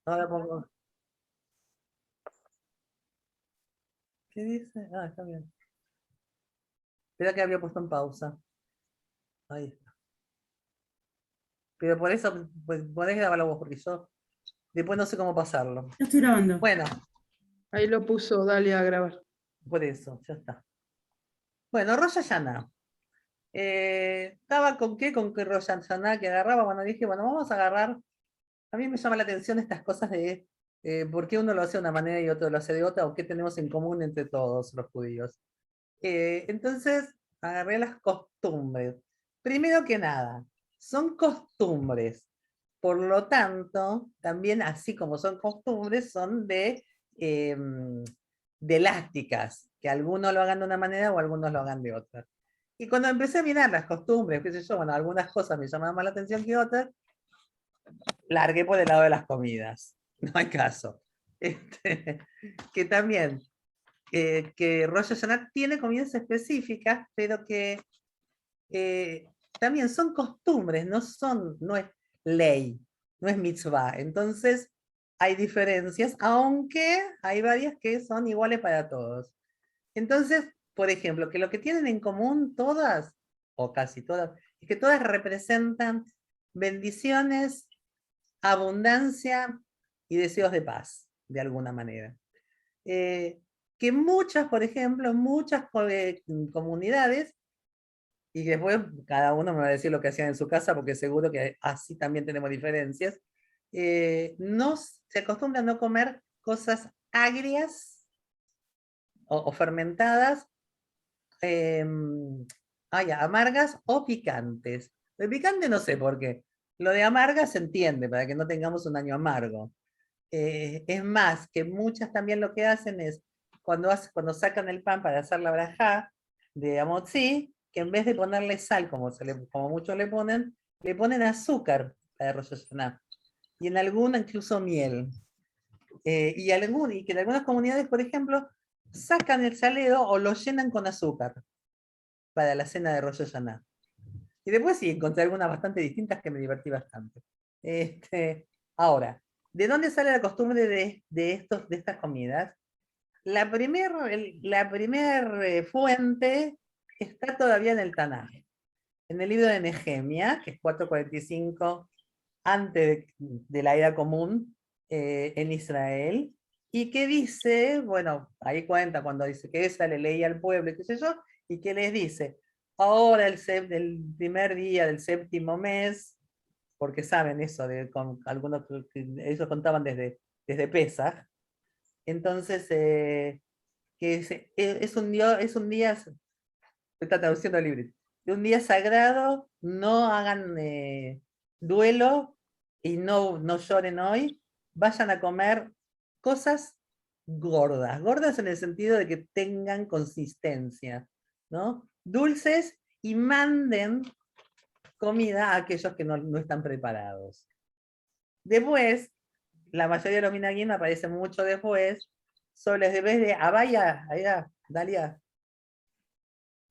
Ahora pongo. ¿Qué dice? Ah, está bien. Espera que había puesto en pausa. Ahí está. Pero por eso, pues podés grabarlo vos, porque yo después no sé cómo pasarlo. Ya estoy grabando. Bueno, Ahí lo puso, dale a grabar. por eso, ya está. Bueno, Rosh Hashanah. ¿Estaba con qué? Con qué Rosh Hashanah que agarraba. Bueno, dije, bueno, vamos a agarrar. A mí me llama la atención estas cosas de por qué uno lo hace de una manera y otro lo hace de otra, o qué tenemos en común entre todos los judíos. Entonces, agarré las costumbres. Primero que nada, son costumbres. Por lo tanto, también así como son costumbres, son de elásticas, que algunos lo hagan de una manera o algunos lo hagan de otra. Y cuando empecé a mirar las costumbres, qué sé yo, bueno, algunas cosas me llamaban más la atención que otras, largué por el lado de las comidas. No hay caso. Este, que también, que Rosh Hashanah tiene comidas específicas, pero que también son costumbres, no es ley, no es mitzvah. Entonces, hay diferencias, aunque hay varias que son iguales para todos. Entonces, por ejemplo, que lo que tienen en común todas, o casi todas, es que todas representan bendiciones, abundancia y deseos de paz, de alguna manera. Eh, que muchas, por ejemplo, muchas comunidades, y después cada uno me va a decir lo que hacían en su casa, porque seguro que así también tenemos diferencias, no se acostumbra a no comer cosas agrias o fermentadas, eh, amargas o picantes. De picante no sé por qué. Lo de amarga se entiende, para que no tengamos un año amargo. Es más, que muchas también lo que hacen es, cuando sacan el pan para hacer la brajá de amotzi, que en vez de ponerle sal, como muchos le ponen azúcar para Rosh Hashanah. Y en alguna incluso miel. Y que en algunas comunidades, por ejemplo, sacan el salero o lo llenan con azúcar para la cena de Rosh Hashanah. Y después sí, encontré algunas bastante distintas que me divertí bastante. Ahora, ¿de dónde sale la costumbre de estas comidas? La primer fuente está todavía en el Tanaj, en el libro de Nehemia, que es 445 antes de la era común en Israel, y que dice, bueno, ahí cuenta cuando dice que esa le leía al pueblo, y qué sé yo, y que les dice, ahora el primer día del séptimo mes, porque saben eso, con algunos que ellos contaban desde Pesaj, entonces, que es un día, está traduciendo el libro, de un día sagrado, no hagan duelo y no lloren hoy, vayan a comer cosas gordas, gordas en el sentido de que tengan consistencia, ¿no? Dulces, y manden comida a aquellos que no están preparados. Después, la mayoría de los minaguim aparecen mucho después, sobre el vez de Abaya, allá, Dalia,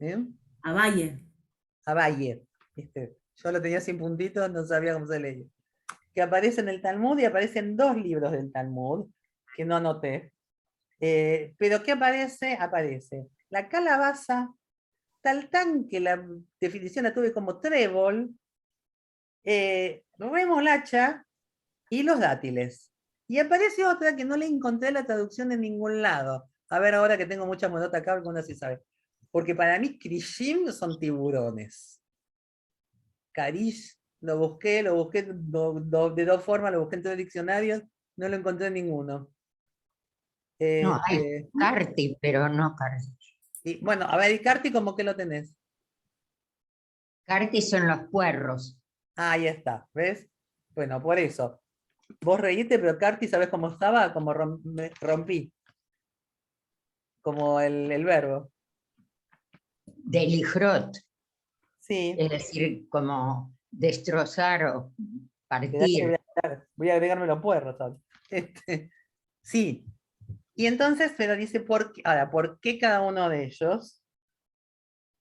¿eh? A Valle. Abaye, yo lo tenía sin puntitos, no sabía cómo se leía. Que aparece en el Talmud, y aparecen dos libros del Talmud, que no anoté. Pero ¿qué aparece? Aparece la calabaza, taltán, que la definición la tuve como trébol, remolacha y los dátiles. Y aparece otra que no le encontré la traducción en ningún lado. A ver, ahora que tengo mucha monota acá, alguna sí sabe. Porque para mí, krishim son tiburones. Karish, lo busqué de dos formas, lo busqué en tres diccionarios, no lo encontré en ninguno. No, hay Este, Carti, pero no Carti. y bueno, a ver, ¿y Carti cómo que lo tenés? Carti son los puerros. Ah, ahí está, ¿ves? Bueno, por eso. Vos reíste, pero Carti, ¿sabés cómo estaba? Como rompí, como el verbo. Deligrot, Sí, es decir, como destrozar o espera que partir. voy a agregarme los puerros. Sí, y entonces, pero dice, ahora, ¿por qué cada uno de ellos?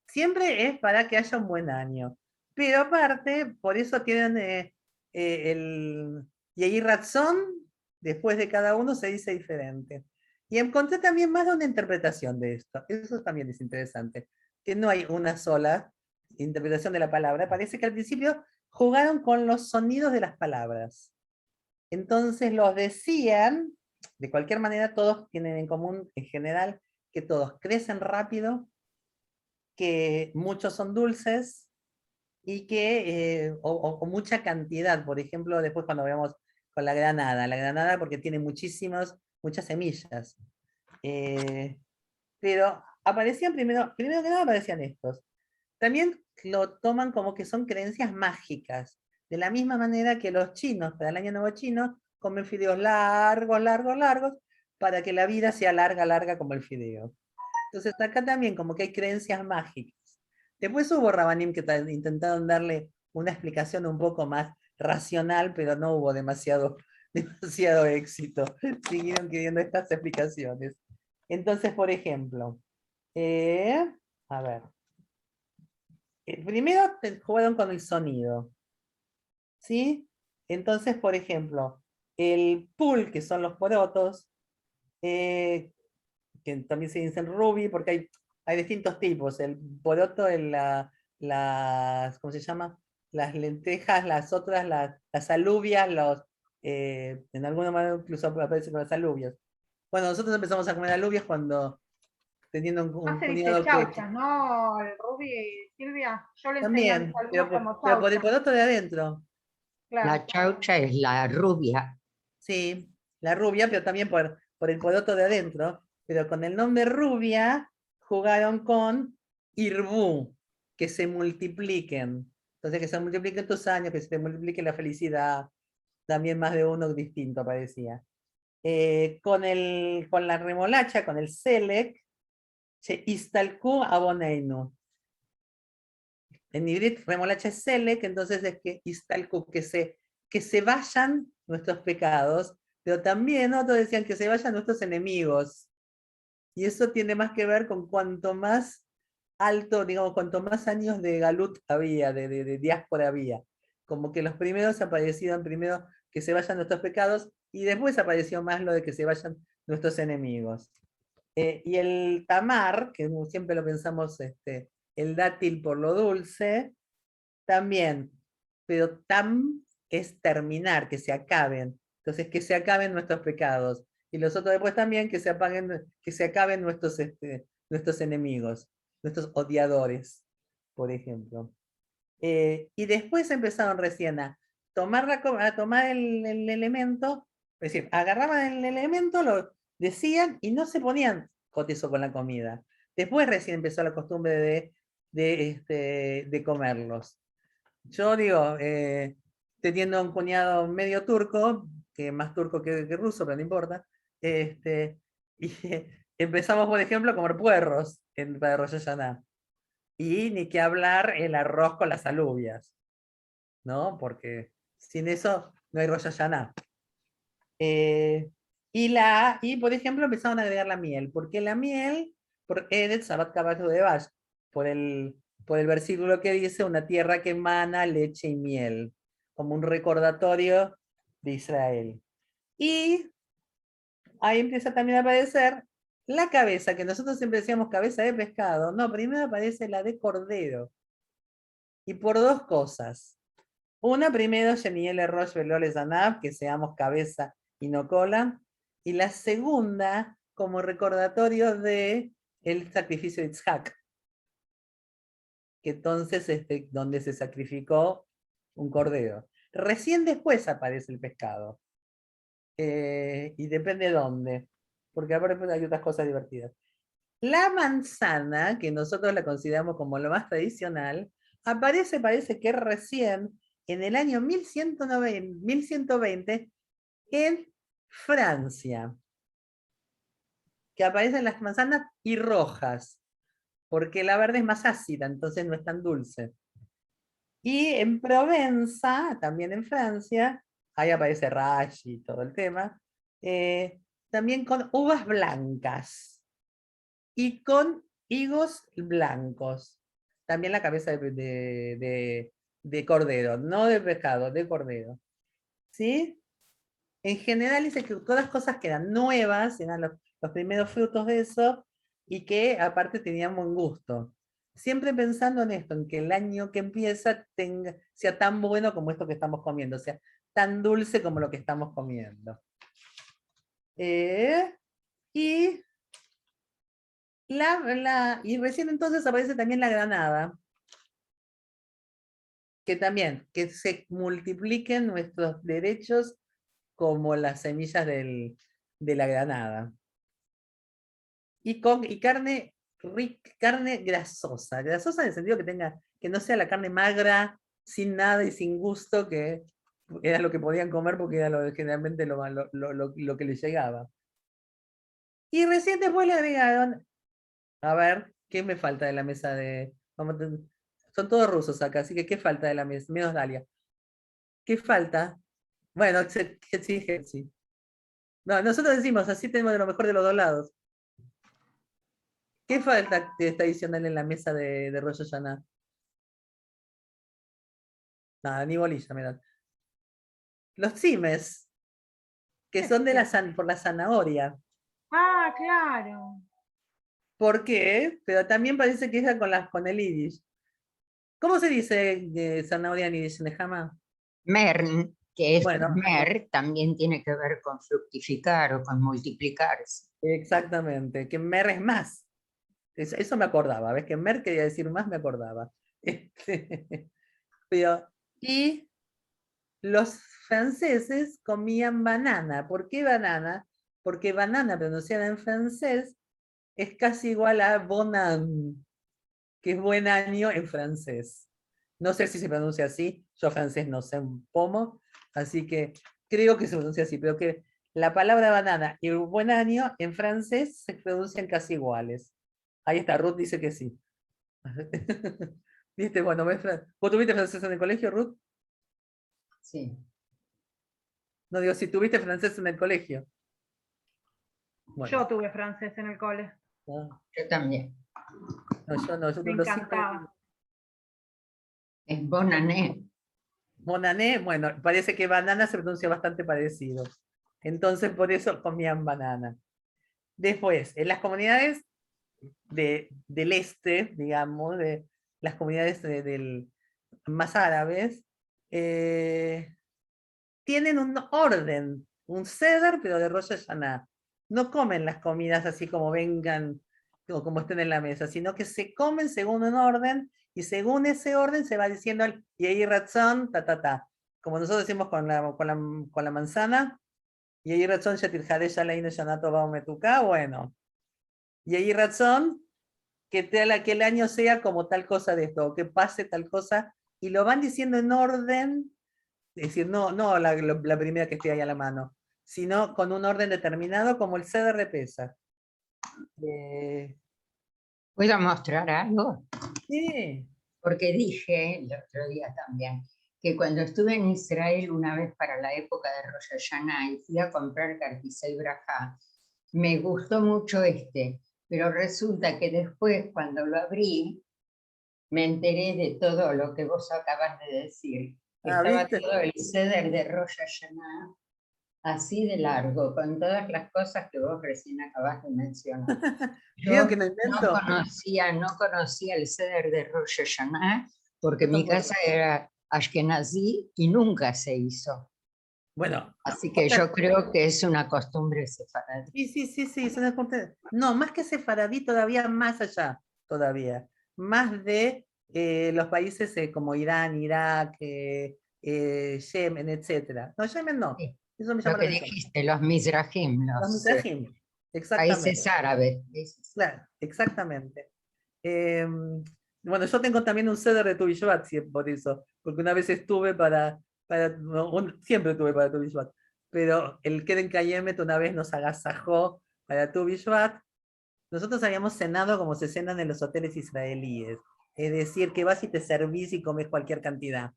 Siempre es para que haya un buen año. Pero aparte, por eso tienen el Yehi Ratzon después de cada uno se dice diferente. Y encontré también más de una interpretación de esto. Eso también es interesante, que no hay una sola interpretación de la palabra. Parece que al principio jugaron con los sonidos de las palabras. Entonces los decían, de cualquier manera todos tienen en común en general que todos crecen rápido, que muchos son dulces y que, o mucha cantidad. Por ejemplo, después cuando veamos con la granada porque tiene muchas semillas. Pero aparecían primero que nada aparecían estos. También lo toman como que son creencias mágicas, de la misma manera que los chinos, para el año nuevo chino, comen fideos largos, largos, largos, para que la vida sea larga, larga como el fideo. Entonces acá también como que hay creencias mágicas. Después hubo Rabanim que intentaron darle una explicación un poco más racional, pero no hubo demasiado, demasiado éxito. Siguieron queriendo estas explicaciones. Entonces, por ejemplo, a ver. Primero jugaron con el sonido, ¿sí? Entonces, por ejemplo, el pool, que son los porotos, que también se dicen ruby, porque hay distintos tipos. El poroto, las, ¿cómo se llama? Las lentejas, las otras, las alubias, en alguna manera incluso aparecen con las alubias. Bueno, nosotros empezamos a comer alubias cuando teniendo Ah, un se dice cuñado que chauchas, ¿no? El Ruby, Silvia. Yo le enseñé a mis también, alumnos como pero por el chaucha. poroto de adentro. Claro. La chaucha es la rubia. Sí, la rubia, pero también por el poroto de adentro. Pero con el nombre rubia jugaron con Irbú, que se multipliquen. Entonces, que se multipliquen tus años, que se multiplique la felicidad. También más de uno distinto parecía. Con la remolacha, con el selec, se istalku aboneinu. En hibrid remolacha es selec, entonces es que istalku, que se vayan nuestros pecados, pero también otros decían que se vayan nuestros enemigos. Y eso tiene más que ver con cuanto más alto, digamos, cuanto más años de galut había, de diáspora había. Como que los primeros aparecieron primero que se vayan nuestros pecados y después apareció más lo de que se vayan nuestros enemigos. Y el tamar, que siempre lo pensamos, el dátil por lo dulce, también, pero tam es terminar, que se acaben. Entonces, que se acaben nuestros pecados. Y los otros después también que se acaben nuestros enemigos, nuestros odiadores, por ejemplo. Y después empezaron recién a tomar, a tomar el elemento, es decir, agarraban el elemento, lo decían y no se ponían cotezo con la comida. Después recién empezó la costumbre de comerlos. Yo digo, teniendo un cuñado medio turco, que más turco que ruso, pero no importa, y empezamos, por ejemplo, a comer puerros para Rosh Hashanah. Y ni que hablar el arroz con las alubias, ¿no? Porque sin eso no hay Rosh Hashanah. Y por ejemplo, empezaron a agregar la miel, porque la miel, por Eretz Sabat Caballo de Valle, por el versículo que dice, una tierra que emana leche y miel, como un recordatorio de Israel. Y ahí empieza también a aparecer la cabeza, que nosotros siempre decíamos cabeza de pescado. No, primero aparece la de cordero. Y por dos cosas. Una, primero, Sheniel Rosh Veloles Anab, que seamos cabeza y no cola. Y la segunda, como recordatorio de el sacrificio de Itzhak, que entonces donde se sacrificó un cordero. Recién después aparece el pescado. Y depende de dónde, porque ahora hay otras cosas divertidas. La manzana, que nosotros la consideramos como lo más tradicional, parece que recién en el año 1120 en Francia, que aparecen las manzanas y rojas, porque la verde es más ácida, entonces no es tan dulce. Y en Provenza, también en Francia, ahí aparece Rashi y todo el tema, también con uvas blancas y con higos blancos. También la cabeza de cordero, no de pescado, de cordero. ¿Sí? En general dice que todas las cosas que eran nuevas, eran los primeros frutos de eso, y que aparte tenían buen gusto. Siempre pensando en esto, en que el año que empieza sea tan bueno como esto que estamos comiendo, sea tan dulce como lo que estamos comiendo. Y y recién entonces aparece también la granada, que también, que se multipliquen nuestros derechos como las semillas de la granada. Y carne carne grasosa, grasosa en el sentido que no sea la carne magra, sin nada y sin gusto, que era lo que podían comer porque era generalmente lo que les llegaba. Y recién después le agregaron, a ver, ¿qué me falta de la mesa de... son todos rusos acá, así que ¿qué falta de la mesa? Menos Dalia. ¿Qué falta? Bueno, sí, sí. No, nosotros decimos, así tenemos de lo mejor de los dos lados. ¿Qué falta está adicional en la mesa de Rosh Hashanah? Nada, ni bolilla me dan. Los cimes, que son por la zanahoria. Ah, claro. ¿Por qué? Pero también parece que es con el yiddish. ¿Cómo se dice zanahoria en yiddish, Nehama? Mern, que es Bueno, mer, también tiene que ver con fructificar o con multiplicarse. exactamente, que mer es más. Eso me acordaba, ¿ves? Que mer quería decir más, me acordaba. Pero, y los franceses comían banana. ¿Por qué banana? Porque banana pronunciada en francés es casi igual a bon an, que es buen año en francés. No sé si se pronuncia así, yo francés no sé un pomo, así que creo que se pronuncia así, pero que la palabra banana y buen año en francés se pronuncian casi iguales. Ahí está, Ruth dice que sí. ¿Viste? Bueno, ¿vos tuviste francés en el colegio, Ruth? Sí. No digo, si tuviste francés en el colegio. Bueno, Yo tuve francés en el cole. no, Yo también. yo no, yo Me lo sí. encantaba. Es bonané. Monané, bueno, parece que banana se pronuncia bastante parecido. Entonces, por eso comían banana. Después, en las comunidades del este, digamos, de las comunidades más árabes, tienen un orden, un ceder, pero de Rosh Hashanah. No comen las comidas así como vengan o como estén en la mesa, sino que se comen según un orden y según ese orden se va diciendo y ahí razón, ta, ta, ta. Como nosotros decimos con la manzana, y ahí razón, Shetir Hadesh Aleinu Shanato Baumetuka, bueno. Y ahí razón, que el año sea como tal cosa de esto, o que pase tal cosa, y lo van diciendo en orden, es decir, no la primera que esté ahí a la mano, sino con un orden determinado como el ceder de pesa. ¿Puedo mostrar algo? Sí, Porque dije el otro día también que cuando estuve en Israel una vez para la época de Rosh Hashanah y fui a comprar Carquisei Brajá, me gustó mucho pero resulta que después cuando lo abrí me enteré de todo lo que vos acabas de decir. Estaba ¿viste? todo el ceder de Rosh Hashanah así de largo, con todas las cosas que vos recién acabas de mencionar. ¿Vieron Yo que no invento? no conocía el ceder de Rosh Hashanah porque Yo mi tampoco. casa era Ashkenazí y nunca se hizo. Bueno, Así que yo creo que es una costumbre sefaradí. sí, no, más que sefaradí, todavía más allá, todavía. Más de los países como Irán, Irak, Yemen, etc. No, Yemen no, Sí, eso me lo llama la que atención. dijiste, los Mizrahim, Los los Mizrahim, países exactamente, árabes. claro, exactamente. Bueno, yo tengo también un ceder de Tu Bishvat, por eso, porque una vez estuve siempre tuve para Tu Bishvat, pero el Keren Kayemet una vez nos agasajó para Tu Bishvat. Nosotros habíamos cenado como se cenan en los hoteles israelíes, es decir, que vas y te servís y comes cualquier cantidad.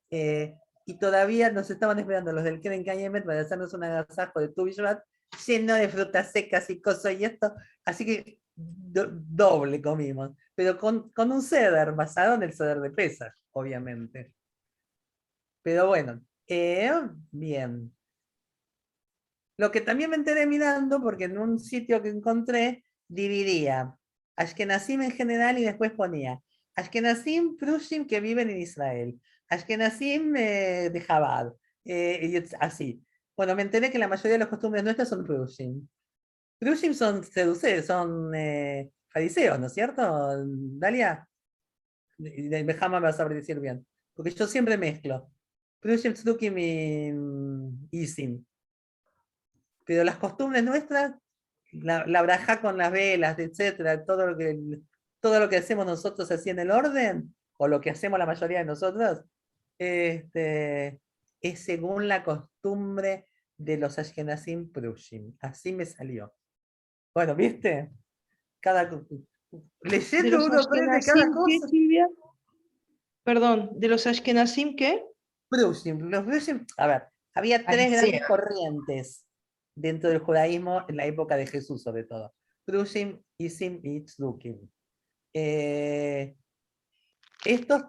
Y todavía nos estaban esperando los del Keren Kayemet para hacernos un agasajo de Tu Bishvat lleno de frutas secas y cosas y esto, así que doble comimos, pero con un ceder basado en el ceder de Pesach, obviamente. Pero bueno, bien. Lo que también me enteré mirando, porque en un sitio que encontré, dividía Ashkenazim en general y después ponía Ashkenazim, Prushim que viven en Israel, Ashkenazim de Chabad, así. Bueno, me enteré que la mayoría de las costumbres nuestras son Prushim. Prushim son seduceos, son fariseos, ¿no es cierto, Dalia? De Bejama me vas a decir bien, porque yo siempre mezclo Prushim, Tzdukim y Isim. Pero las costumbres nuestras, la brajá con las velas, etcétera, todo lo que hacemos nosotros así en el orden, o lo que hacemos la mayoría de nosotros, este, es según la costumbre de los Ashkenazim Prushim. Así me salió. Bueno, ¿viste? Cada, ¿De leyendo los uno aprende cada Ashkenazim qué, cosa. Silvia? Perdón, ¿de los Ashkenazim qué? Prushim, los Prushim, a ver, había tres grandes Fariseo. corrientes dentro del judaísmo en la época de Jesús, sobre todo. Prushim, Isim y Tzdukim. Eh, estos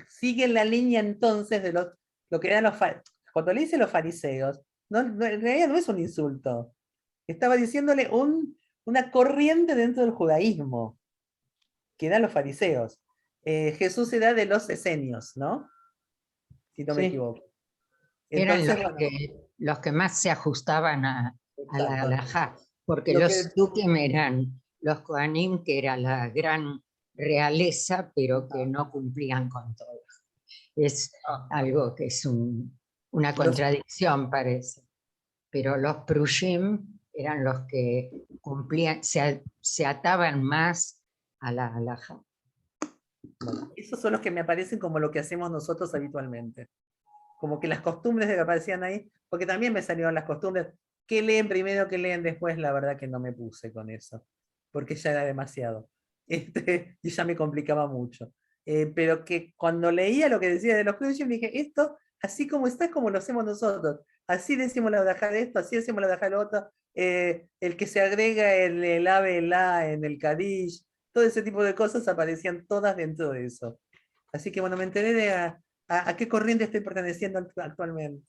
siguen la línea entonces de lo que eran los fariseos. Cuando le dice los fariseos, en realidad no es un insulto. Estaba diciéndole una corriente dentro del judaísmo, que eran los fariseos. Jesús era de los esenios, ¿no? Si no me Sí. equivoco. Eran Entonces, bueno, los que más se ajustaban a la exacto. halajá, porque Lo los que, dukim eran los kohanim, que era la gran realeza, pero que no cumplían con todo. Es ah, algo que es una los, contradicción, parece. Pero los prushim eran los que cumplían, se ataban más a la halajá. bueno, esos son los que me aparecen como lo que hacemos nosotros habitualmente. Como que las costumbres de que aparecían ahí, porque también me salieron las costumbres, que leen primero, que leen después, la verdad que no me puse con eso, porque ya era demasiado. Y ya me complicaba mucho. Pero que cuando leía lo que decía de los Prushim, dije, esto, así como está, es como lo hacemos nosotros. Así decimos la braja de esto, así decimos la braja de lo otro. El que se agrega el ave, el la en el Kadish, todo ese tipo de cosas aparecían todas dentro de eso. Así que bueno, me enteré de a qué corriente estoy perteneciendo actualmente.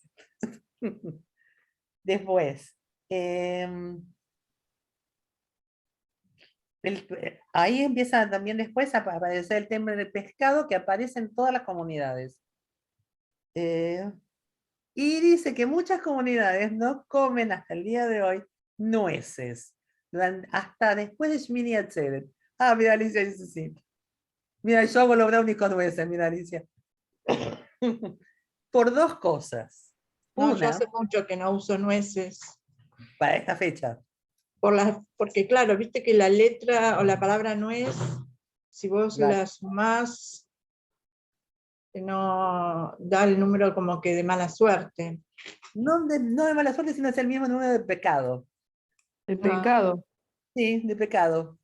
Después, ahí empieza también después a aparecer el tema del pescado que aparece en todas las comunidades. Eh, y dice que muchas comunidades no comen hasta el día de hoy nueces, hasta después de Shmini Atzeret. Ah, mira, Alicia dice sí. Mira, yo hago los brownies con nueces, mira, Alicia. Por dos cosas. No, yo Una, hace mucho que no uso nueces, para esta fecha. porque claro, viste que la letra o la palabra nuez, si vos Claro. la sumás, no da el número como que de mala suerte. No de mala suerte, sino es el mismo número de pecado. El Ah. pecado. Sí, de pecado.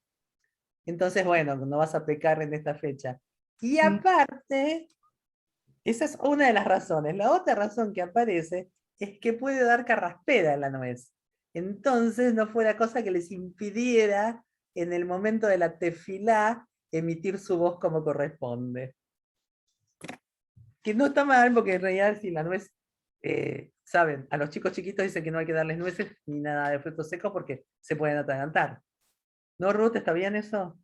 Entonces, bueno, no vas a pecar en esta fecha. Y Mm. aparte, esa es una de las razones. La otra razón que aparece es que puede dar carraspera en la nuez. Entonces, no fuera cosa que les impidiera en el momento de la tefilá emitir su voz como corresponde. Que no está mal, porque en realidad si la nuez, saben, a los chicos chiquitos dicen que no hay que darles nueces ni nada de frutos secos porque se pueden atragantar. ¿No, Ruth? ¿Está bien eso?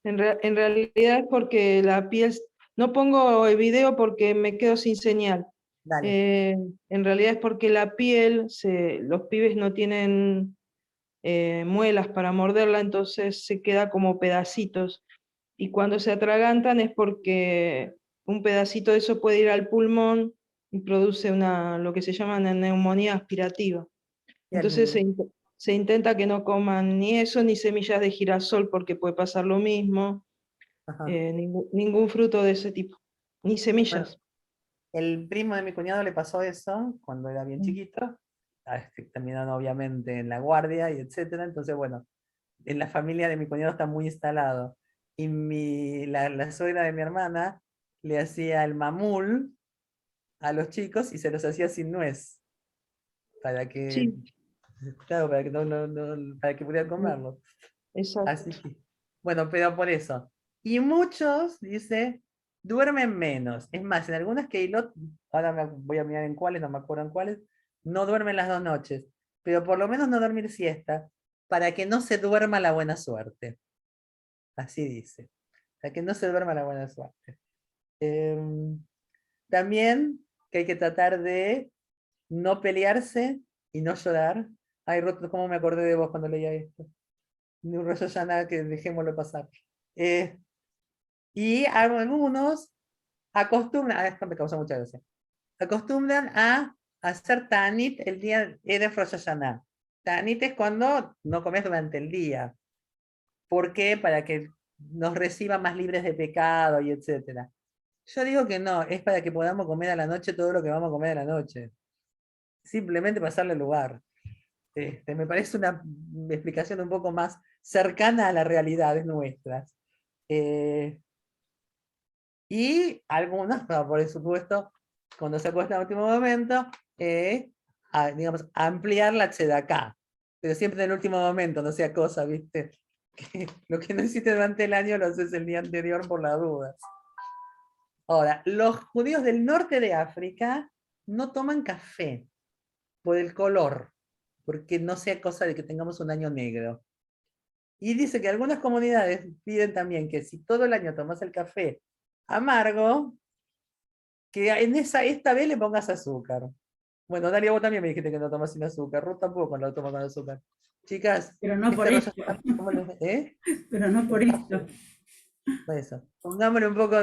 En realidad es porque la piel... No pongo el video porque me quedo sin señal. Dale. En realidad es porque la piel, los pibes no tienen muelas para morderla, entonces se queda como pedacitos. Y cuando se atragantan es porque un pedacito de eso puede ir al pulmón y produce lo que se llama una neumonía aspirativa. Entonces Bien. se intenta que no coman ni eso ni semillas de girasol porque puede pasar lo mismo, Ajá. ningún fruto de ese tipo, ni Bueno, semillas. el primo de mi cuñado le pasó eso cuando era bien Mm. chiquito. Terminaron obviamente en la guardia y etcétera. Entonces, bueno, en la familia de mi cuñado está muy instalado. Y la suegra de mi hermana le hacía el mamul a los chicos y se los hacía sin nuez. Para que, Sí, claro, para que, para que pudieran mm, comerlo. Así exacto. que, bueno, pero por eso. Y muchos, dice, duermen menos. Es más, en algunas Keilot, ahora voy a mirar en cuáles, no me acuerdo en cuáles, no duermen las 2 noches, pero por lo menos no dormir siesta, para que no se duerma la buena suerte. Así dice, para que no se duerma la buena suerte. También que hay que tratar de no pelearse y no llorar. Ay, Ruth, ¿cómo me acordé de vos cuando leía esto? De un Rosh Hashanah que dejémoslo pasar. Y algunos acostumbran, esto me causa mucha gracia, acostumbran a hacer Ta'anit el día de Rosh Hashanah. Ta'anit es cuando no comes durante el día. ¿Por qué? Para que nos reciban más libres de pecado y etcétera. Yo digo que no, es para que podamos comer a la noche todo lo que vamos a comer a la noche. Simplemente pasarle lugar. Me parece una explicación un poco más cercana a las realidades nuestras. Y algunas, por supuesto, cuando se acuesta en el último momento, digamos, ampliar la tzedaká. Pero siempre en el último momento, no sea cosa, ¿viste? Que lo que no hiciste durante el año lo haces el día anterior por las dudas. Ahora, los judíos del norte de África no toman café por el color, porque no sea cosa de que tengamos un año negro. Y dice que algunas comunidades piden también que si todo el año tomas el café amargo, que esta vez le pongas azúcar. Bueno, Dalia, vos también me dijiste que no tomas sin azúcar. Ruth tampoco lo toma con azúcar. Chicas, Pero no por Rosh esto. Hashanah, ¿cómo ¿eh? Pero no por esto. Eso. Pongámosle un poco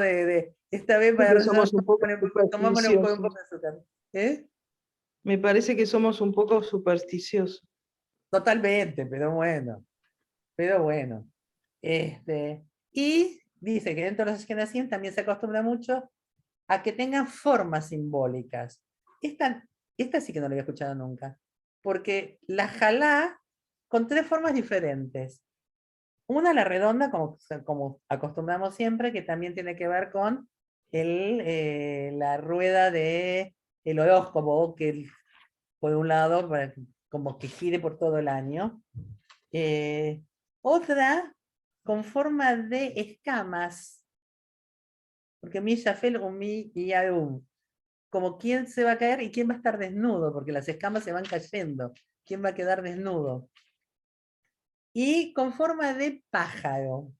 esta vez para Que Rosh somos un poco tomámosle un poco supersticiosos. de azúcar. ¿Eh? Me parece que somos un poco supersticiosos. Totalmente, pero bueno. Pero bueno. Y dice que dentro de los Ashkenazim también se acostumbra mucho a que tengan formas simbólicas. Esta sí que no la había escuchado nunca. Porque la jalá con 3 formas diferentes. Una, la redonda, como acostumbramos siempre, que también tiene que ver con la rueda del horóscopo, que por un lado, como que gire por todo el año. Otra, con forma de escamas, porque mi Yafel o mi Yaum, como quién se va a caer y quién va a estar desnudo, porque las escamas se van cayendo, quién va a quedar desnudo. Y con forma de pájaro.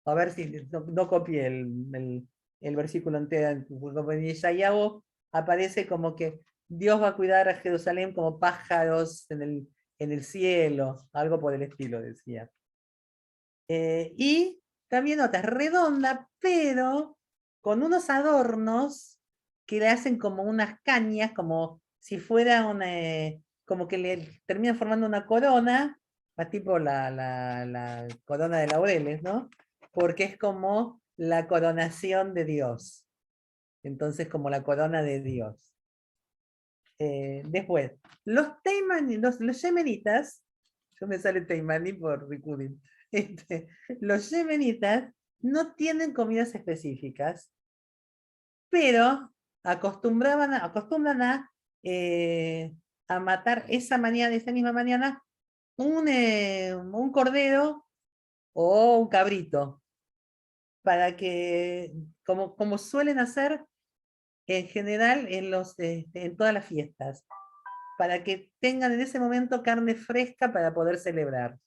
A ver si no copié el versículo entero. En Isaías aparece como que Dios va a cuidar a Jerusalén como pájaros en el cielo, algo por el estilo, decía. Y también otra redonda, pero con unos adornos que le hacen como unas cañas, como si fuera como que le terminan formando una corona, tipo la corona de laureles, ¿no? Porque es como la coronación de Dios. Entonces, como la corona de Dios. Después, los yemenitas, yo me sale teimaní por Rikurin, los yemenitas no tienen comidas específicas, pero acostumbran a matar esa misma mañana, un cordero o un cabrito, para que, como suelen hacer en general en todas las fiestas, para que tengan en ese momento carne fresca para poder celebrar.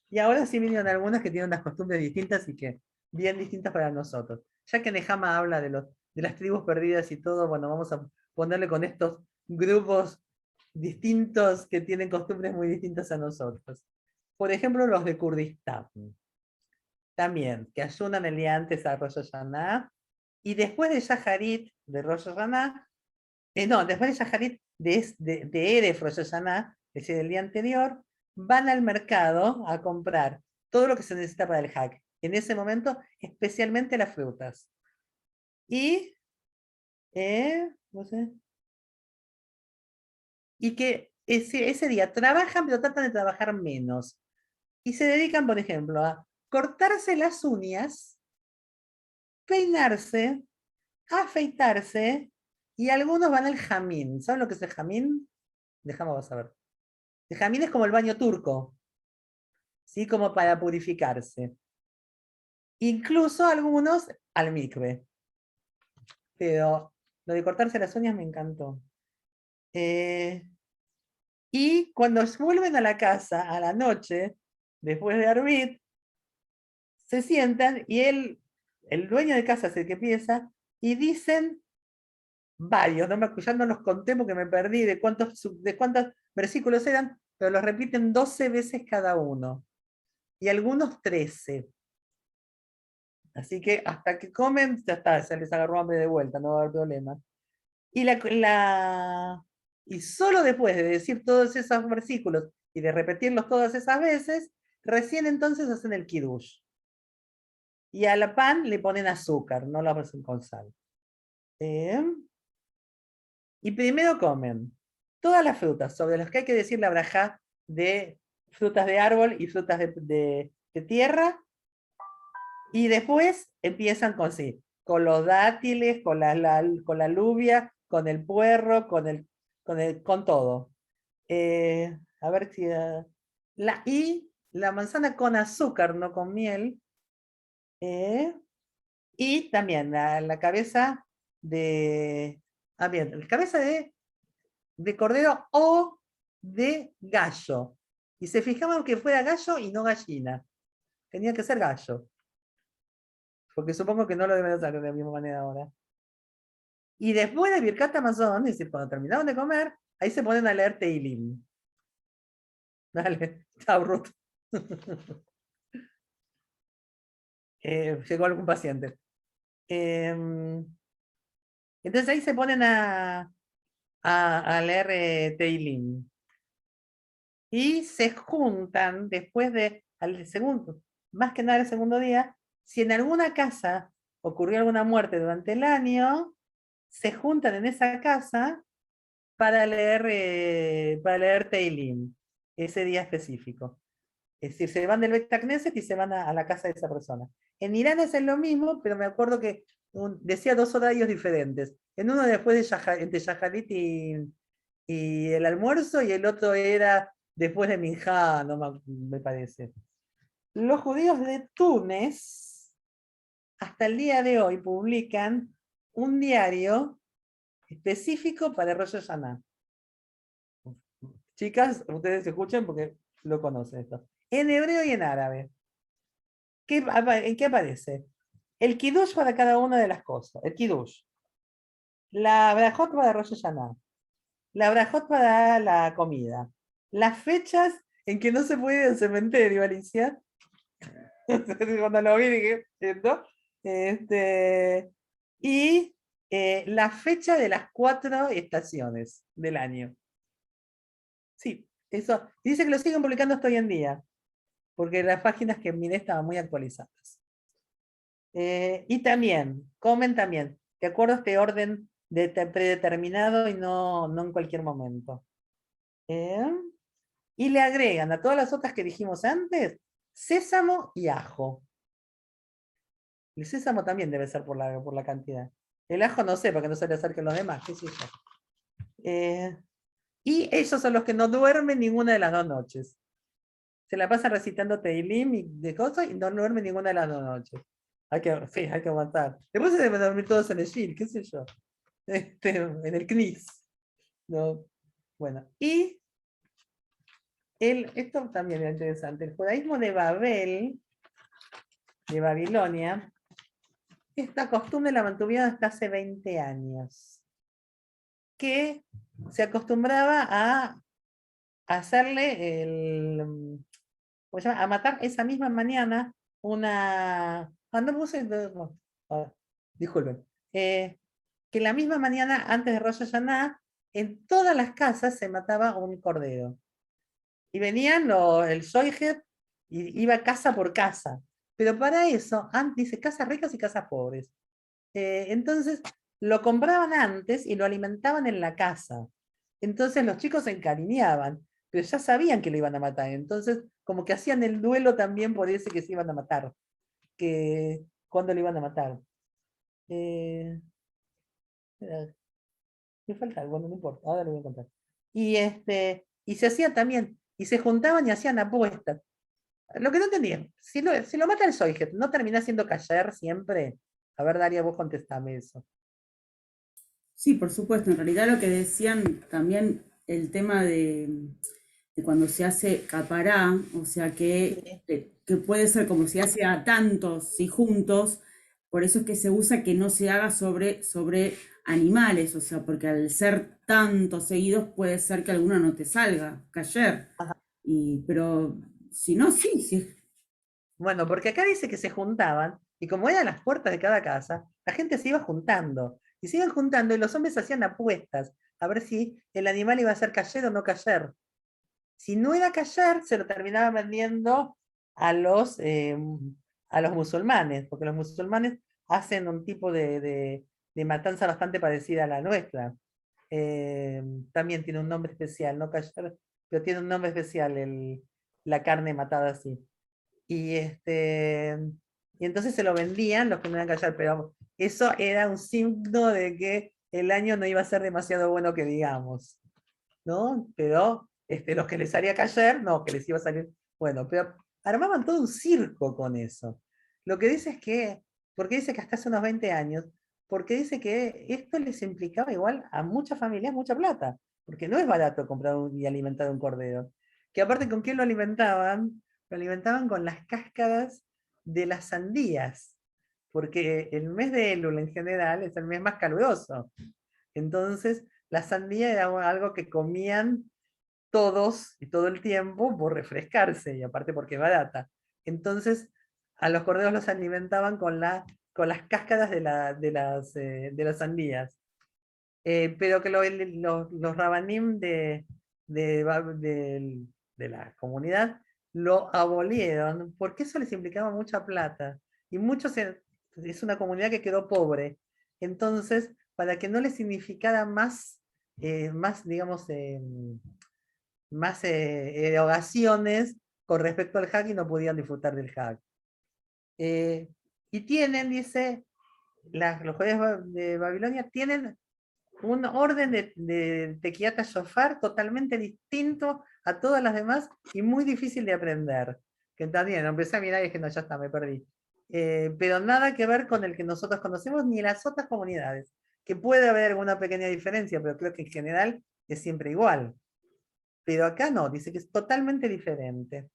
Y ahora sí vinieron algunas que tienen unas costumbres distintas y que bien distintas para nosotros. Ya que Nehama habla de las tribus perdidas y todo, bueno, vamos a ponerle con estos grupos distintos que tienen costumbres muy distintas a nosotros. Por ejemplo, los de Kurdistán. También, que ayunan el día antes a Rosh Hashanah, y después de Shaharit, de Rosh Hashanah, después de Shaharit, de Erev Rosh Hashanah, es decir, el día anterior, van al mercado a comprar todo lo que se necesita para el Hag. En ese momento, especialmente las frutas. Y, no sé, y que ese día trabajan, pero tratan de trabajar menos. Y se dedican, por ejemplo, a cortarse las uñas, peinarse, afeitarse, y algunos van al jamín. ¿Saben lo que es el jamín? Dejamos a ver. El jamín es como el baño turco, ¿sí? Como para purificarse. Incluso algunos al mikve. Pero lo de cortarse las uñas me encantó. Y cuando vuelven a la casa a la noche, después de Arvit, se sientan y el dueño de casa es el que empieza, y dicen varios, ya no los conté porque me perdí de cuántos versículos eran, pero los repiten 12 veces cada uno, y algunos 13. Así que hasta que comen, ya está, se les agarró hambre de vuelta, no va a haber problema. Y solo después de decir todos esos versículos y de repetirlos todas esas veces, recién entonces hacen el kiddush. Y a la pan le ponen azúcar, no lo hacen con sal. Y primero comen todas las frutas sobre las que hay que decir la brajá de frutas de árbol y frutas de tierra. Y después empiezan con los dátiles, con con la alubia, con el puerro, con todo. A ver si... y la manzana con azúcar, no con miel. Y también la cabeza de... bien, la cabeza de cordero o de gallo. Y se fijaban que fuera gallo y no gallina. Tenía que ser gallo. Porque supongo que no lo deben hacer de la misma manera ahora. Y después de Birkat Hamazon, es decir, cuando terminaron de comer, ahí se ponen a leer Teilim. Dale, chao Ruth. Llegó algún paciente. Entonces ahí se ponen a leer Teilim. Y se juntan después al segundo, más que nada el segundo día, si en alguna casa ocurrió alguna muerte durante el año, se juntan en esa casa para leer Teilim, ese día específico. Es decir, se van del Beit Knesset y se van a la casa de esa persona. En Irán es lo mismo, pero me acuerdo que decía 2 horarios diferentes. En uno después entre Shaharit y el almuerzo, y el otro era después de Minjá, no me parece. Los judíos de Túnez, hasta el día de hoy, publican un diario específico para Rosh Hashanah. Chicas, ustedes escuchen porque lo conocen esto. En hebreo y en árabe. ¿En qué aparece? El kiddush para cada una de las cosas. El kiddush. La brajot para Rosh Hashanah. La brajot para la comida. Las fechas en que no se puede ir al cementerio, Alicia. Cuando lo vi dije, ¿cierto? Y la fecha de las 4 estaciones del año. Sí, eso. Y dice que lo siguen publicando hasta hoy en día, porque las páginas que miré estaban muy actualizadas. Y también, comen también, de acuerdo a este orden predeterminado y no en cualquier momento. Y le agregan a todas las otras que dijimos antes, sésamo y ajo. El sésamo también debe ser por la cantidad. El ajo no sé, porque no se le acerquen los demás, qué sé yo. Y ellos son los que no duermen ninguna de las 2 noches. Se la pasan recitando Teilim y de cosas y no duermen ninguna de las 2 noches. Hay que aguantar. Después se deben dormir todos en el Shil, qué sé yo. En el Knis. ¿No? Bueno, y esto también es interesante. El judaísmo de Babel, de Babilonia, esta costumbre la mantuvieron hasta hace 20 años. Que se acostumbraba a hacerle ¿cómo se llama? A matar esa misma mañana una... no puse... no, disculpen. Que la misma mañana antes de Rosh Hashanah, en todas las casas se mataba un cordero. Y venían el Shoijet y iba casa por casa. Pero para eso, dice casas ricas y casas pobres. Entonces, lo compraban antes y lo alimentaban en la casa. Entonces los chicos se encariñaban, pero ya sabían que lo iban a matar. Entonces, como que hacían el duelo también por ese que se iban a matar. Que cuando lo iban a matar. Me falta algo, no importa, ahora lo voy a contar. Y se hacían también, y se juntaban y hacían apuestas. Lo que no entendía, si lo mata el Soijet, ¿no termina siendo callar siempre? A ver, Daria, vos contestame eso. Sí, por supuesto. En realidad lo que decían también el tema de cuando se hace capará, o sea Sí. que puede ser como si hace a tantos y juntos, por eso es que se usa que no se haga sobre animales, o sea, porque al ser tantos seguidos puede ser que alguno no te salga, cayer. Ajá. Pero si no, sí, sí. Bueno, porque acá dice que se juntaban, y como eran las puertas de cada casa, la gente se iba juntando, y se iban juntando, y los hombres hacían apuestas, a ver si el animal iba a ser cayer o no cayer. Si no era cayer, se lo terminaban vendiendo a a los musulmanes, porque los musulmanes hacen un tipo de matanza bastante parecida a la nuestra. Eh, También tiene un nombre especial, no cayer, pero tiene un nombre especial la carne matada así. Y, y entonces se lo vendían los que no eran cayer, pero eso era un signo de que el año no iba a ser demasiado bueno que digamos, ¿no? Pero los que les salía cayer, no, que les iba a salir, bueno, pero armaban todo un circo con eso. Lo que dice es que, porque dice que hasta hace unos 20 años, porque dice que esto les implicaba igual a muchas familias mucha plata, porque no es barato comprar y alimentar un cordero. Que aparte, ¿con qué lo alimentaban? Lo alimentaban con las cáscaras de las sandías, porque el mes de Elul en general es el mes más caluroso. Entonces, la sandía era algo que comían todos y todo el tiempo por refrescarse y aparte porque es barata. Entonces, a los corderos los alimentaban con las cáscaras de las sandías. Pero que los rabanim de la comunidad lo abolieron porque eso les implicaba mucha plata. Y muchos, es una comunidad que quedó pobre. Entonces, para que no les significara más digamos, más erogaciones con respecto al hack y no podían disfrutar del hack. Y tienen, dice, los jueces de Babilonia tienen un orden de Tequiyat Shofar totalmente distinto a todas las demás y muy difícil de aprender. Que también empecé a mirar y dije, no, ya está, me perdí. Pero nada que ver con el que nosotros conocemos ni las otras comunidades. Que puede haber alguna pequeña diferencia, pero creo que en general es siempre igual. Pero acá no, dice que es totalmente diferente.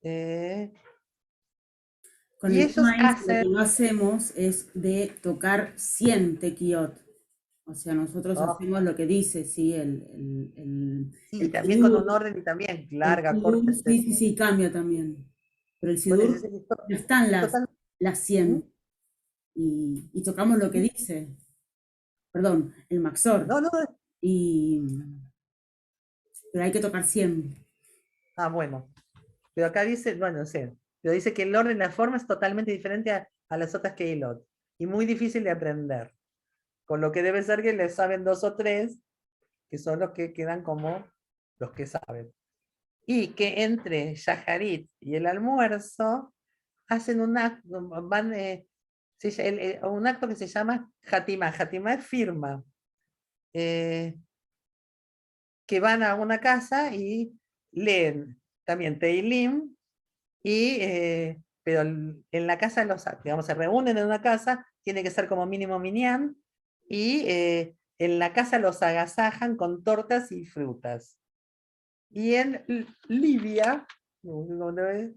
Eh, Con y el ellos tema es, lo hacen... que no hacemos es de tocar 100 tequiot. O sea, nosotros Oh, hacemos lo que dice, ¿sí? sí, El también con un sidur, orden y también el larga, corta, sidur, sí, sí, sí, cambia también. Pero el Por eso sidur dice que no están es total. las ¿Mm? 100 y tocamos lo que ¿Mm? dice, perdón, el maxor. No, no. Y, pero hay que tocar 100. Bueno. Pero acá dice, bueno, no sé, pero dice que el orden y la forma es totalmente diferente a las otras que Keilot. Y muy difícil de aprender. Con lo que debe ser que le saben dos o tres, que son los que quedan como los que saben. Y que entre Shaharit y el almuerzo hacen un acto, un acto que se llama Hatimá. Hatimá es firma. Eh, que van a una casa y leen también Teilim, pero en la casa, digamos, se reúnen en una casa, tiene que ser como mínimo minyan, y en la casa los agasajan con tortas y frutas. Y en Libia, ¿eh?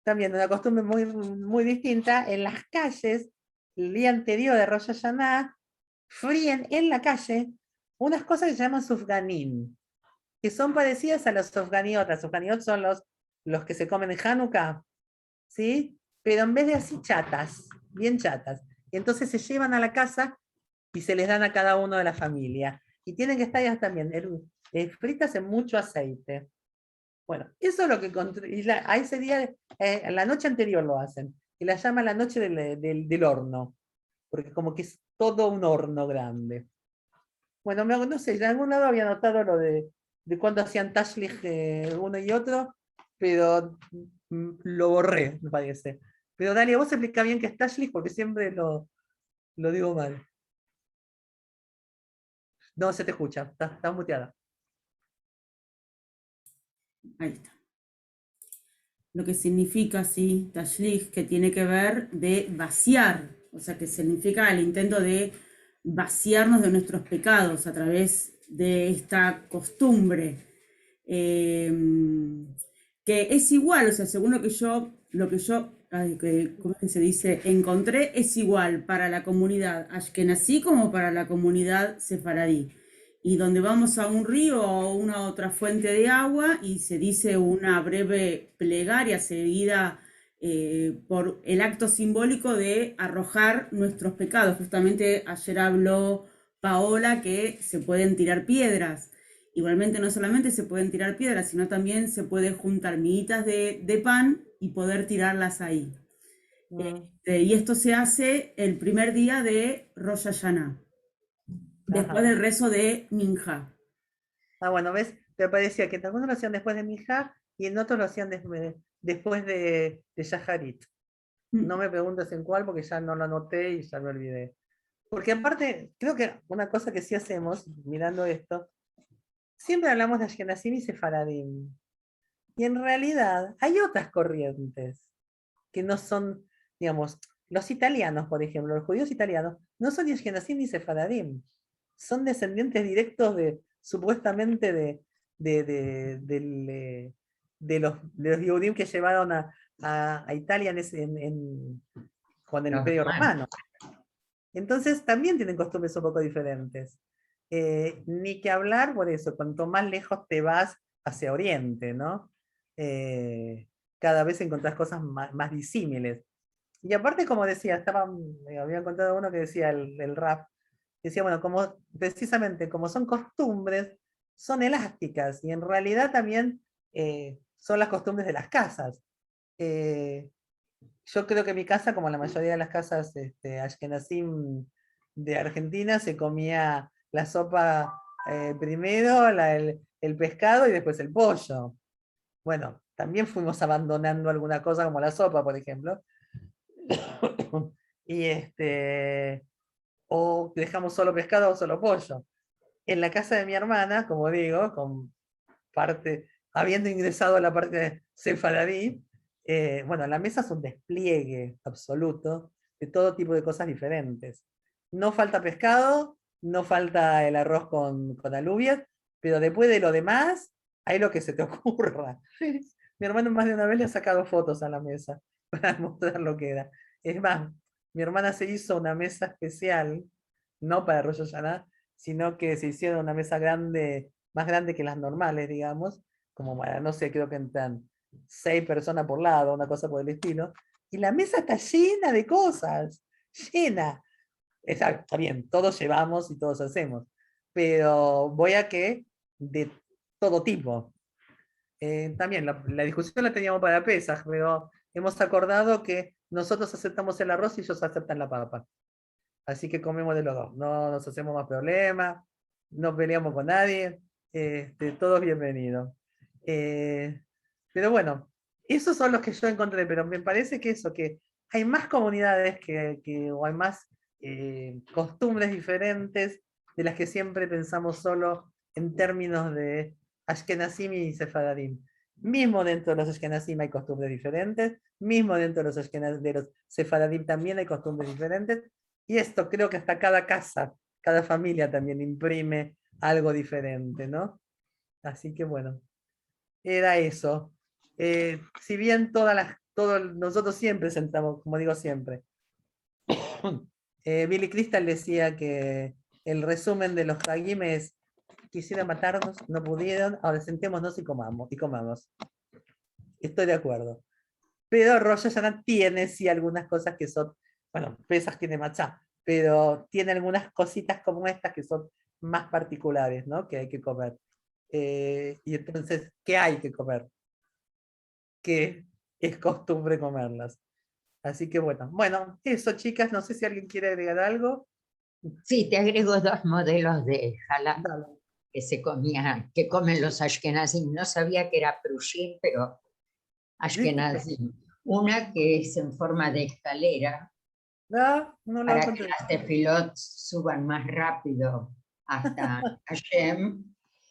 También una costumbre muy distinta, en las calles, el día anterior de Rosh Hashanah, fríen en la calle unas cosas que se llaman sufganim, que son parecidas a los sufganiot. Los sufganiot son los que se comen en Hanukkah, ¿sí? Pero en vez de así chatas, bien chatas. Y entonces se llevan a la casa y se les dan a cada uno de la familia. Y tienen que estar ellas también fritas en mucho aceite. Bueno, eso es lo que a ese día, la noche anterior lo hacen. Y la llaman la noche del horno, porque como que es todo un horno grande. Bueno, no sé, de algún lado había notado lo de cuando hacían Tashlich uno y otro, pero lo borré, me parece. Pero Dalia, vos explica bien qué es Tashlich porque siempre lo digo mal. No se te escucha, estás muteada. Ahí está. Lo que significa, sí, tashlich, que tiene que ver de vaciar, o sea, que significa el intento de vaciarnos de nuestros pecados a través de esta costumbre, que es igual, o sea, según lo que yo, ¿cómo es que se dice? Encontré, es igual para la comunidad ashkenazí como para la comunidad sefaradí. Y donde vamos a un río o una otra fuente de agua y se dice una breve plegaria seguida por el acto simbólico de arrojar nuestros pecados. Justamente ayer habló Paola que se pueden tirar piedras. Igualmente no solamente se pueden tirar piedras, sino también se puede juntar miguitas de pan y poder tirarlas ahí. Y esto se hace el primer día de Rosh Hashanah, después del rezo de Minja. Ah, bueno, ¿ves? Te parecía que en algunos lo hacían después de Minja y en otros lo hacían después de Shaharit. No me preguntes en cuál porque ya no lo anoté y ya me olvidé. Porque aparte, creo que una cosa que sí hacemos, mirando esto, siempre hablamos de Ashkenazim y Sefaradim. Y en realidad hay otras corrientes que no son, digamos, los italianos, por ejemplo, los judíos italianos, no son ni Ashkenazim ni Sefaradim. Son descendientes directos de, supuestamente, de los Yehudim que llevaron a Italia con el Imperio Romano. Entonces también tienen costumbres un poco diferentes. Ni que hablar por eso, cuanto más lejos te vas hacia Oriente, ¿no? Cada vez encontrás cosas más disímiles. Y aparte, como decía, me había encontrado uno que decía el rap, decía, bueno, precisamente como son costumbres, son elásticas, y en realidad también son las costumbres de las casas. Yo creo que mi casa, como la mayoría de las casas ashkenazim de Argentina, se comía la sopa primero, el pescado y después el pollo. Bueno, también fuimos abandonando alguna cosa como la sopa, por ejemplo. Y o dejamos solo pescado o solo pollo. En la casa de mi hermana, como digo, habiendo ingresado a la parte sefaradí, bueno, la mesa es un despliegue absoluto de todo tipo de cosas diferentes. No falta pescado, no falta el arroz con alubias, pero después de lo demás, hay lo que se te ocurra. Mi hermano más de una vez le ha sacado fotos a la mesa para mostrar lo que era. Es más, mi hermana se hizo una mesa especial, no para Rosh Hashanah, sino que se hicieron una mesa grande, más grande que las normales, digamos, como para, no sé, creo que entran 6 personas por lado, una cosa por el estilo, y la mesa está llena de cosas, llena. Está bien, todos llevamos y todos hacemos, pero voy a que de todo tipo. También la discusión la teníamos para Pesaj, pero hemos acordado que nosotros aceptamos el arroz y ellos aceptan la papa. Así que comemos de los dos, no nos hacemos más problemas, no peleamos con nadie, todos bienvenidos. Pero bueno, esos son los que yo encontré, pero me parece que que hay más comunidades o hay más costumbres diferentes de las que siempre pensamos solo en términos de Ashkenazim y Sefaradim. Mismo dentro de los Ashkenazim hay costumbres diferentes, mismo dentro de los Sefaradim también hay costumbres diferentes, y esto creo que hasta cada casa, cada familia también imprime algo diferente, ¿no? Así que bueno, era eso. Si bien nosotros siempre sentamos, como digo siempre, Billy Crystal decía que el resumen de los Hagim es: quisieron matarnos, no pudieron, ahora sentémonos y comamos. Estoy de acuerdo. Pero Rosh Hashanah tiene sí algunas cosas que son, bueno, Pesaj tiene Matzá, pero tiene algunas cositas como estas que son más particulares, ¿no? Que hay que comer. Y entonces, ¿qué hay que comer? Que es costumbre comerlas. Así que bueno, eso, chicas, no sé si alguien quiere agregar algo. Sí, te agrego 2 modelos de jalá que comen los ashkenazim. No sabía que era prushim, pero ashkenazim. Una que es en forma de escalera, no para que las tefilot suban más rápido hasta Hashem.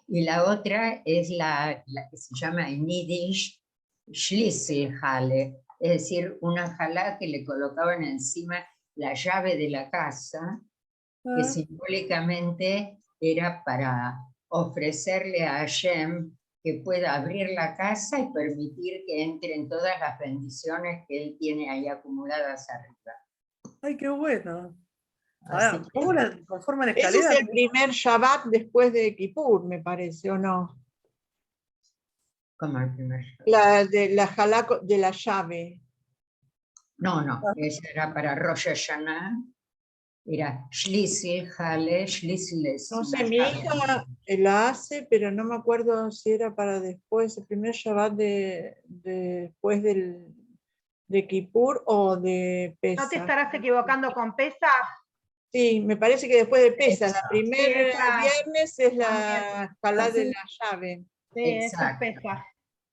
Y la otra es la que se llama en Yiddish Schlüsselhalle, es decir, una jalá que le colocaban encima la llave de la casa, que Ah, simbólicamente era para ofrecerle a Hashem que pueda abrir la casa y permitir que entren todas las bendiciones que él tiene ahí acumuladas arriba. ay, qué bueno. Así Ahora, que- ¿cómo la conforman Ese es escaleras? el primer Shabbat después de Kippur, me parece, ¿o no? como el primer. La de la jalá de la llave. No, esa era para Rosh Hashanah, era Shlisil, Hale, Shlisil es No sé, una mi llave. hija la hace, pero no me acuerdo si era para después, el primer Shabbat después de Kippur o de ¿No te Pesach. estarás equivocando con Pesaj? Sí, me parece que después de Pesach, la Pesach. primer Pesach. viernes es la También. jalá de Sí. la llave. Sí, eso es Exacto. Pesaj.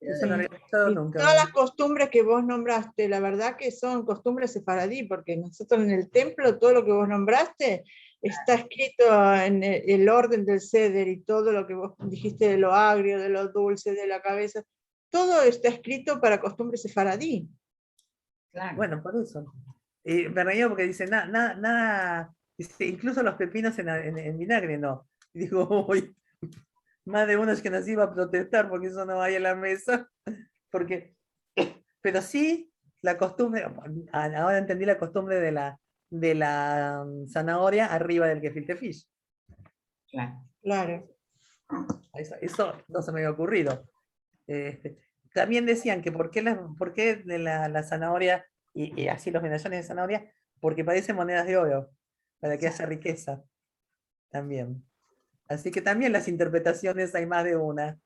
Eso no lo Sí. había escuchado Y nunca. todas las costumbres que vos nombraste, la verdad que son costumbres sefaradí, porque nosotros en el templo, todo lo que vos nombraste, está escrito en el orden del ceder y todo lo que vos dijiste de lo agrio, de lo dulce, de la cabeza, todo está escrito para costumbres sefaradí. Claro. Bueno, por eso. Me reía porque dice, nada, dice, incluso los pepinos en vinagre no. Y digo, uy, más de uno es que nos iba a protestar porque eso no vaya a la mesa. Porque, pero sí, la costumbre, ahora entendí la costumbre de la zanahoria arriba del gefilte fish. Claro. Claro. Eso no se me había ocurrido. También decían que por qué de la zanahoria, y así los medallones de zanahoria, porque parecen monedas de oro, para que haya riqueza también. Así que también las interpretaciones hay más de una.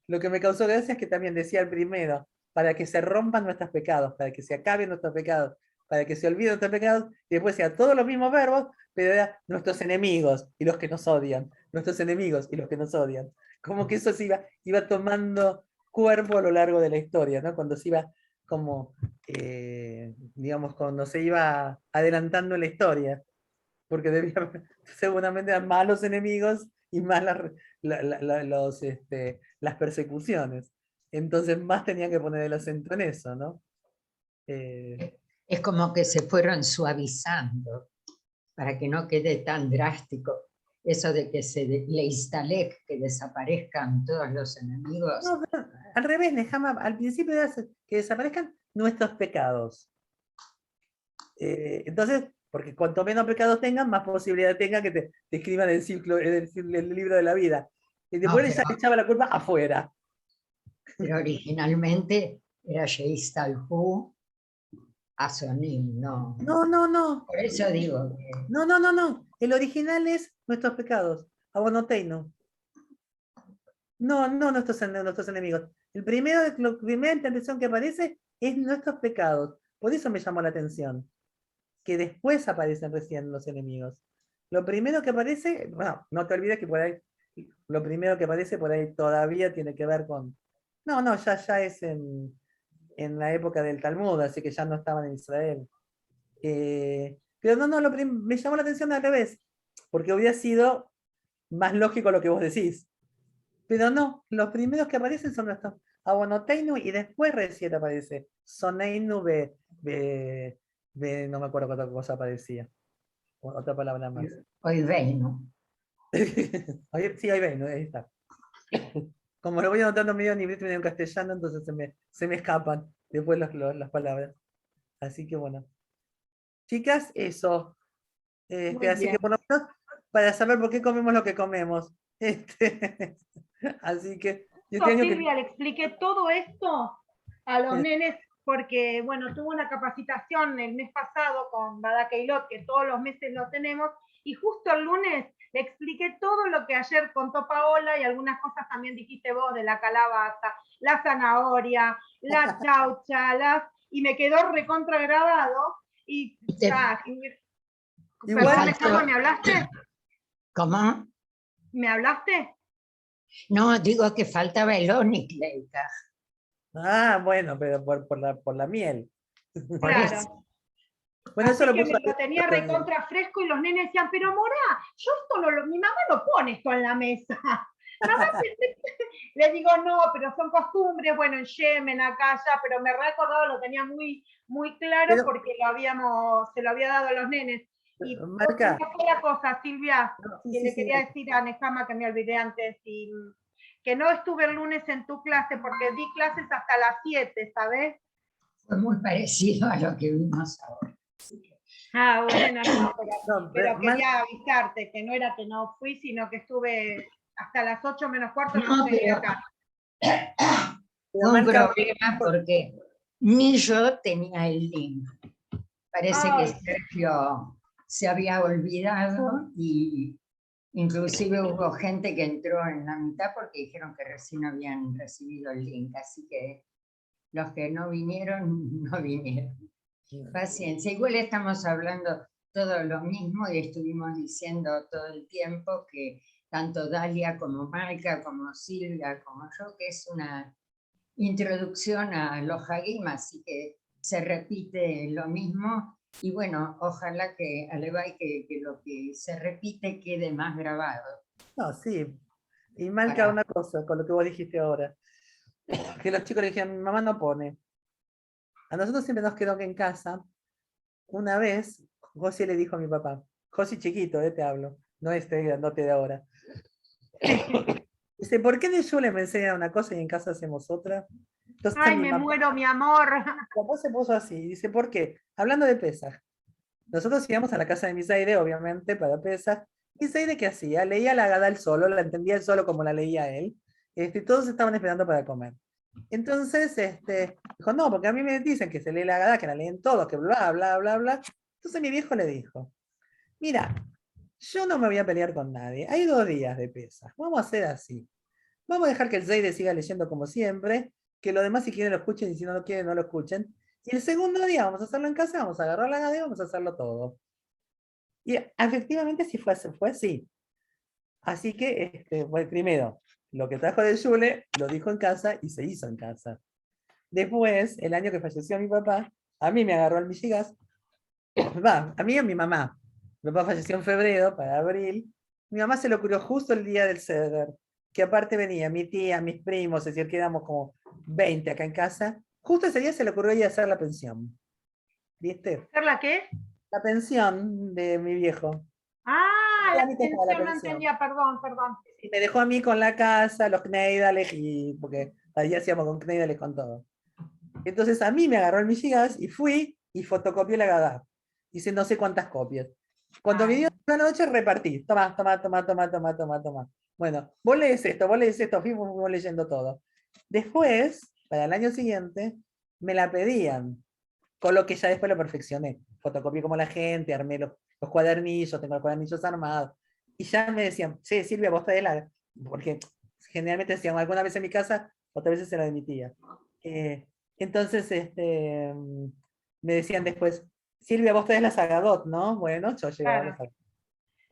Lo que me causó gracia es que también decía el primero, para que se rompan nuestros pecados, para que se acaben nuestros pecados, para que se olviden nuestros pecados, y después sea todos los mismos verbos, pero era nuestros enemigos y los que nos odian, nuestros enemigos y los que nos odian. Como que eso se iba tomando cuerpo a lo largo de la historia, ¿no? Cuando se iba como, digamos, cuando se iba adelantando la historia, porque debía seguramente eran más los enemigos y más las persecuciones. Entonces más tenían que poner el acento en eso, ¿no? Es como que se fueron suavizando para que no quede tan drástico. Eso de que le instalé, que desaparezcan todos los enemigos. No, al revés, Nehama, al principio era que desaparezcan nuestros pecados. Entonces, porque cuanto menos pecados tengan, más posibilidad tengan que te escriban el libro de la vida. Y después No, ella echaba la culpa afuera. pero originalmente era Sheistalhu Asonim, no. No. Por eso digo que No. El original es nuestros pecados. Abonoteinu. No nuestros enemigos. La primera interpretación que aparece es nuestros pecados. Por eso me llamó la atención. Que después aparecen recién los enemigos. Lo primero que aparece, bueno, no te olvides que por ahí, lo primero que aparece por ahí todavía tiene que ver con. No, ya es en la época del Talmud, así que ya no estaban en Israel. Pero me llamó la atención al revés, porque hubiera sido más lógico lo que vos decís. Pero no, los primeros que aparecen son nuestros Abonoteinu y después recién aparece Soneinu no me acuerdo qué otra cosa aparecía. Otra palabra más. hoy veino. Sí, ahí ven, ahí está. Como lo voy anotando medio en inglés y medio en castellano, entonces se me escapan después las palabras. Así que bueno. Chicas, eso. Muy Así que bien. por lo menos para saber por qué comemos lo que comemos. Así que este año que. Silvia, le expliqué todo esto a los Sí. nenes porque, bueno, tuve una capacitación el mes pasado con Bada Keilot, que todos los meses lo tenemos, y justo el lunes le expliqué todo lo que ayer contó Paola y algunas cosas también dijiste vos de la calabaza, la zanahoria, la chaucha, y me quedó recontra grabado. Y ya, Igual- perdón, Nehama, ¿me hablaste? ¿Cómo? ¿Me hablaste? No, digo que faltaba el Onikleika. Bueno, pero por la miel. Por Claro. eso. Bueno, eso Así lo que puso me lo tenía recontra fresco y los nenes decían, pero Morá, yo esto no mi mamá no pone esto en la mesa. Le digo, no, pero son costumbres, bueno, en Yemen, acá, allá, pero me recordaba, lo tenía muy, muy claro Pero- porque se lo había dado a los nenes. Y Marca, una sola cosa, Silvia, no, sí, que sí, le sí, quería decir a Nejama, que me olvidé antes, y que no estuve el lunes en tu clase porque di clases hasta las 7, ¿sabes? Fue muy parecido a lo que vimos ahora. Así que, Ah, bueno, no, no, pero Marca, quería avisarte que no era que no fui, sino que estuve hasta las 8 menos cuarto, no, no llegué pero acá. fue un Marca, problema porque ni yo tenía el link. Parece que Ay, Sergio se había olvidado y inclusive hubo gente que entró en la mitad porque dijeron que recién habían recibido el link. Así que los que no vinieron, no vinieron. Paciencia. Igual estamos hablando todo lo mismo y estuvimos diciendo todo el tiempo que tanto Dalia como Malca, como Silvia, como yo, que es una introducción a los Hagim, así que se repite lo mismo. Y bueno, ojalá que Alevay, que lo que se repite quede más grabado. no, sí. Y Marca, Para- una cosa con lo que vos dijiste ahora, que los chicos le dijeron, mi mamá no pone. A nosotros siempre nos quedó que en casa, una vez, José le dijo a mi papá, José chiquito, te hablo, no este grandote de ahora. Dice, ¿por qué de Yule me enseñan una cosa y en casa hacemos otra? Entonces ay, mi me mamá, muero, mi amor. papá se puso así, dice, ¿por qué? Hablando de Pesaj. Nosotros íbamos a la casa de Misaide, obviamente, para Pesaj. Misaide, ¿qué hacía? Leía la Haggadah él solo, la entendía él solo como la leía él. Y todos estaban esperando para comer. Entonces, dijo, no, porque a mí me dicen que se lee la Haggadah, que la leen todos, que bla, bla, bla, bla. Entonces mi viejo le dijo, mira, yo no me voy a pelear con nadie. Hay 2 días de Pesaj. Vamos a hacer así. Vamos a dejar que el Zeide siga leyendo como siempre, que los demás si quieren lo escuchen y si no lo quieren no lo escuchen. Y el segundo día vamos a hacerlo en casa, vamos a agarrar la Haggadah y vamos a hacerlo todo. Y efectivamente sí fue así. Así que, bueno, primero, lo que trajo de Yule lo dijo en casa y se hizo en casa. Después, el año que falleció mi papá, a mí me agarró el Michigas, va, a mí y a mi mamá. Mi papá falleció en febrero, para abril. Mi mamá se le ocurrió justo el día del Seder, que aparte venía mi tía, mis primos, es decir, que éramos como 20 acá en casa. Justo ese día se le ocurrió ir a hacer la pensión. ¿Viste? ¿Hacer la qué? La pensión de mi viejo. Ah, la Trámites para la pensión, no pensión. entendía, perdón, perdón. Y me dejó a mí con la casa, los Kneidales, y porque ahí hacíamos con Kneidales con todo. Entonces a mí me agarró el Michigas y fui y fotocopié la Haggadah. Hice no sé cuántas copias. Cuando me dio la noche repartí. Toma, toma, toma, toma, toma, toma, toma. Bueno, vos lees esto, fuimos leyendo todo. Después, para el año siguiente, me la pedían, con lo que ya después lo perfeccioné. Fotocopié como la gente, armé los cuadernillos, tengo los cuadernillos armados. Y ya me decían, sí, Silvia, vos traes la... Porque generalmente decían, alguna vez en mi casa, otras veces era de mi tía. Entonces, me decían después, Silvia, vos traes la Sagadot, ¿no? Bueno, yo llevaba la Claro. Sagadot.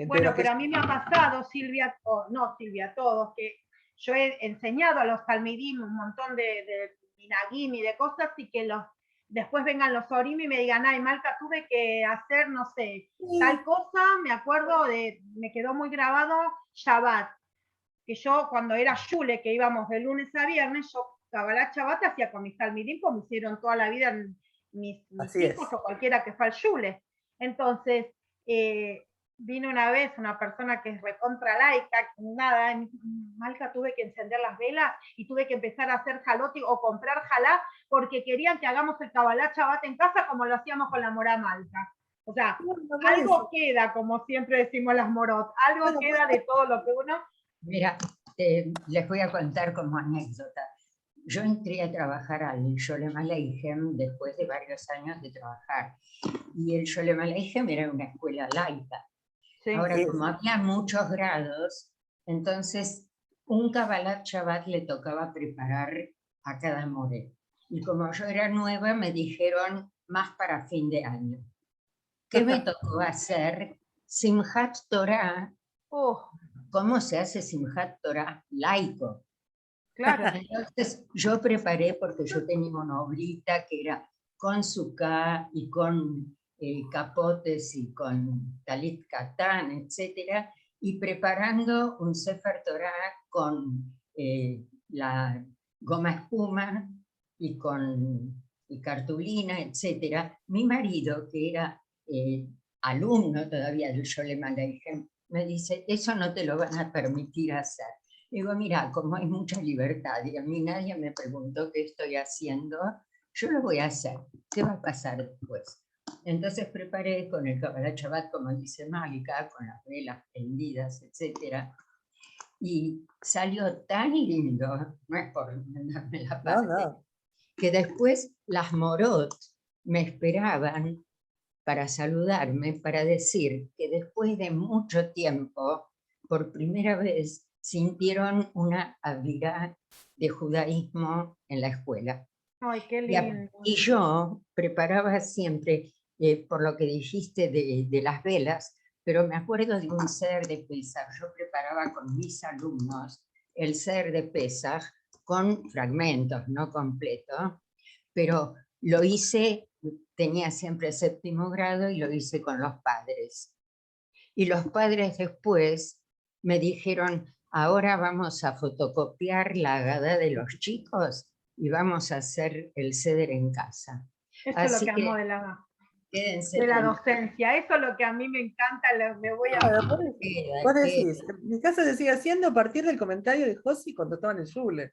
Bueno, pero a mí me ha pasado, Silvia, o no Silvia, todos, que yo he enseñado a los talmidim un montón de minagim y de cosas y que después vengan los orim y me digan, ay, Malca, tuve que hacer, no sé, tal cosa, me acuerdo me quedó muy grabado Shabbat, que yo cuando era Shule, que íbamos de lunes a viernes, yo Kabbalat Shabbat hacía con mis talmidim, como hicieron toda la vida mis hijos o cualquiera que fue al Shule. Entonces, vino una vez una persona que es recontra laica, nada, Malca, tuve que encender las velas y tuve que empezar a hacer jaloti o comprar jalá porque querían que hagamos el Kabbalat Shabbat en casa como lo hacíamos con la mora Malca. O sea, algo queda, como siempre decimos las morot, algo queda de todo lo que uno... Mira, les voy a contar como anécdota. Yo entré a trabajar al Sholem Aleichem después de varios años de trabajar. Y el Sholem Aleichem era una escuela laica. Sí, ahora, sí, como había muchos grados, entonces un Kabbalat Shabbat le tocaba preparar a cada more. Y como yo era nueva, me dijeron más para fin de año. ¿Qué me tocó hacer? Simchat Torah. ¿Cómo se hace Simchat Torah laico? Claro. Entonces yo preparé, porque yo tenía una obrita que era con suká y con capotes y con talit katán, etc. y preparando un Sefer Torah con la goma espuma y con cartulina, etc. Mi marido, que era alumno todavía del Sholem Aleichem, me dice, eso no te lo van a permitir hacer. Digo, mira, como hay mucha libertad y a mí nadie me preguntó qué estoy haciendo, yo lo voy a hacer. ¿Qué va a pasar después? Entonces preparé con el Kabbalat Shabbat, como dice Malika, con las velas prendidas, etc. Y salió tan lindo, no es por darme la parte, No. que después las Morot me esperaban para saludarme, para decir que después de mucho tiempo, por primera vez, sintieron una avirá de judaísmo en la escuela. Ay, qué lindo. Y yo preparaba siempre, por lo que dijiste de las velas, pero me acuerdo de un Seder de Pesach. Yo preparaba con mis alumnos el Seder de Pesach con fragmentos, no completo, pero lo hice, tenía siempre 7º grado y lo hice con los padres. Y los padres después me dijeron, ahora vamos a fotocopiar la Agadá de los chicos y vamos a hacer el Seder en casa. Eso Así es lo que amo que de la quédense docencia. Eso es lo que a mí me encanta. Me voy a... Claro, vos decís, queda. en mi casa se sigue haciendo a partir del comentario de Josi cuando estaba en el Shule.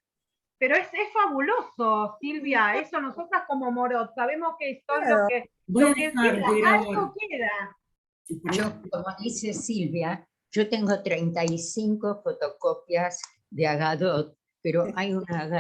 Pero es fabuloso, Silvia. Eso nosotras como Morot sabemos que son Claro. Voy a lo que dejar queda, de grabar. algo queda. Yo, como dice Silvia, yo tengo 35 fotocopias de Agadot, pero hay una Agadá